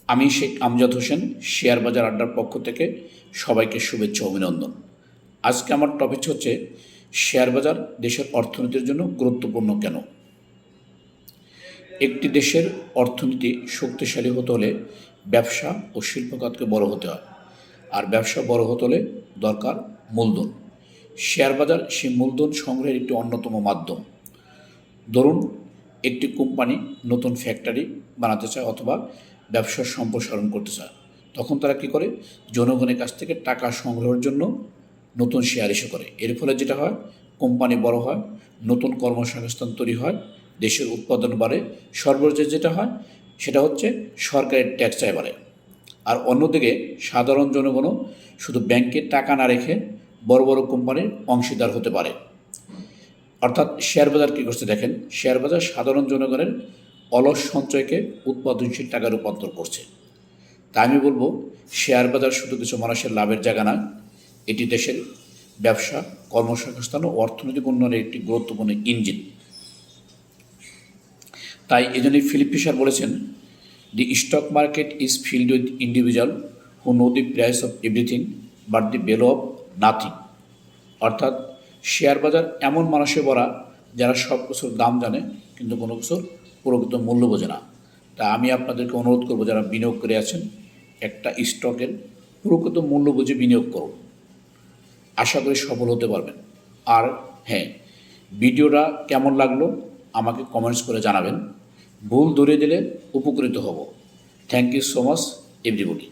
আমি শেখ আমজাদ হোসেন, শেয়ার বাজার আড্ডার পক্ষ থেকে সবাইকে শুভেচ্ছা অভিনন্দন। আজকে আমার টপিক হচ্ছে শেয়ার বাজার দেশের অর্থনীতির জন্য গুরুত্বপূর্ণ কেন। একটি দেশের অর্থনীতি শক্তিশালী হতে হলে ব্যবসা ও শিল্প খাতকে বড় হতে হয়, আর ব্যবসা বড় হতে হলে দরকার মূলধন। শেয়ার বাজার সেই মূলধন সংগ্রহের একটি অন্যতম মাধ্যম। ধরুন, একটি কোম্পানি নতুন ফ্যাক্টরি বানাতে চায় অথবা ব্যবসার সম্প্রসারণ করতে চায়, তখন তারা কী করে? জনগণের কাছ থেকে টাকা সংগ্রহের জন্য নতুন শেয়ার ইস্যু করে। এর ফলে যেটা হয়, কোম্পানি বড় হয়, নতুন কর্মসংস্থান তৈরি হয়, দেশের উৎপাদন বাড়ে, সর্বশেষ যেটা হয় সেটা হচ্ছে সরকারের ট্যাক্স আয় বাড়ে। আর অন্যদিকে সাধারণ জনগণও শুধু ব্যাংকে টাকা না রেখে বড় বড় কোম্পানির অংশীদার হতে পারে। অর্থাৎ শেয়ার বাজার কী করছে দেখেন, শেয়ার বাজার সাধারণ জনগণের অলস সঞ্চয়কে উৎপাদনশীল টাকায় রূপান্তর করছে। তাই আমি বলবো, শেয়ার বাজার শুধু কিছু মানুষের লাভের জায়গা না, এটি দেশের ব্যবসা, কর্মসংস্থান ও অর্থনৈতিক উন্নয়নের একটি গুরুত্বপূর্ণ ইঞ্জিন। তাই এজন্যই ফিলিপ ফিশার বলেছেন, the stock market is filled with individual who know the price of everything but the value of nothing. অর্থাৎ শেয়ার বাজার এমন মানুষে ভরা যারা সব কিছুর দাম জানে কিন্তু কোনো কিছুর প্রকৃত মূল্য বোঝে না। তা আমি আপনাদেরকে অনুরোধ করব, যারা বিনিয়োগ করে আছেন, একটা স্টকের প্রকৃত মূল্য বুঝে বিনিয়োগ করুন, আশা করি সফল হতে পারবেন। আর হ্যাঁ, ভিডিওটা কেমন লাগলো আমাকে কমেন্টস করে জানাবেন। ভুল ধরে দিলে উপকৃত হব। Thank you so much everybody.